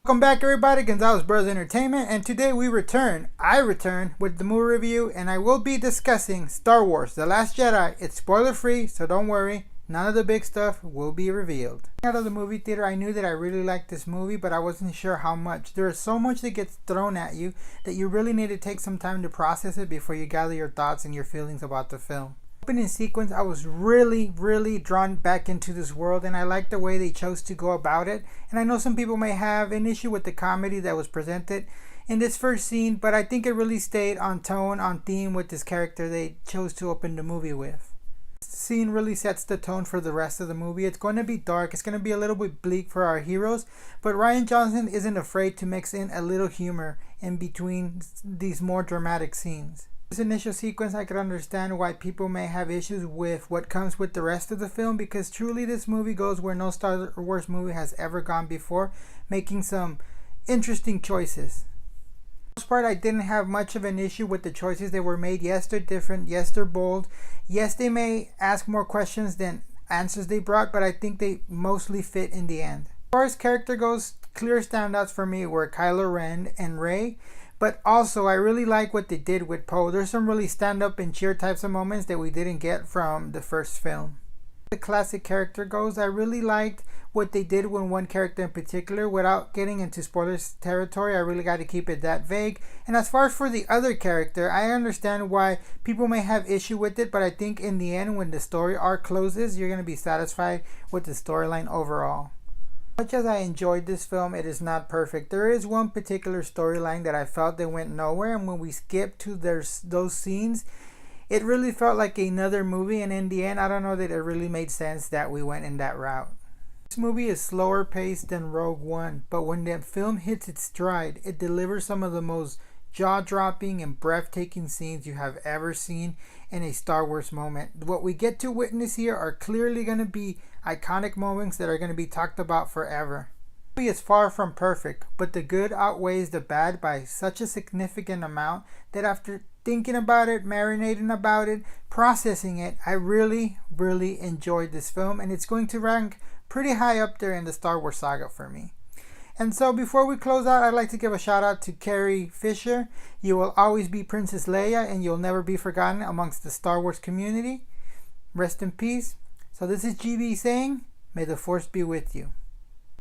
Welcome back everybody, Gonzalez Bros Entertainment, and today I return with the movie review, and I will be discussing Star Wars The Last Jedi. It's spoiler free, so don't worry, none of the big stuff will be revealed. Out of the movie theater, I knew that I really liked this movie, but I wasn't sure how much. There is so much that gets thrown at you that you really need to take some time to process it before you gather your thoughts and your feelings about the film. Opening sequence, I was really drawn back into this world, and I like the way they chose to go about it. And I know some people may have an issue with the comedy that was presented in this first scene, but I think it really stayed on tone, on theme with this character they chose to open the movie with. This scene really sets the tone for the rest of the movie. It's going to be dark, it's going to be a little bit bleak for our heroes, but Rian Johnson isn't afraid to mix in a little humor in between these more dramatic scenes. This initial sequence, I could understand why people may have issues with what comes with the rest of the film, because truly this movie goes where no Star Wars movie has ever gone before, making some interesting choices. For the most part, I didn't have much of an issue with the choices that were made. Yes, they're different. Yes, they're bold. Yes, they may ask more questions than answers they brought, but I think they mostly fit in the end. As far as character goes, clear standouts for me were Kylo Ren and Rey. But also, I really like what they did with Poe. There's some really stand-up and cheer types of moments that we didn't get from the first film. The classic character goes, I really liked what they did with one character in particular. Without getting into spoilers territory, I really got to keep it that vague. And as far as for the other character, I understand why people may have issue with it, but I think in the end, when the story arc closes, you're going to be satisfied with the storyline overall. As much as I enjoyed this film, it is not perfect. There is one particular storyline that I felt that went nowhere, and when we skipped to those scenes, it really felt like another movie, and in the end, I don't know that it really made sense that we went in that route. This movie is slower paced than Rogue One, but when the film hits its stride, it delivers some of the most jaw-dropping and breathtaking scenes you have ever seen in a Star Wars moment. What we get to witness here are clearly going to be iconic moments that are going to be talked about forever. The movie is far from perfect, but the good outweighs the bad by such a significant amount that after thinking about it, marinating about it, processing it, I really enjoyed this film, and it's going to rank pretty high up there in the Star Wars saga for me. And so before we close out, I'd like to give a shout out to Carrie Fisher. You will always be Princess Leia, and you'll never be forgotten amongst the Star Wars community. Rest in peace. So this is GB saying, may the Force be with you.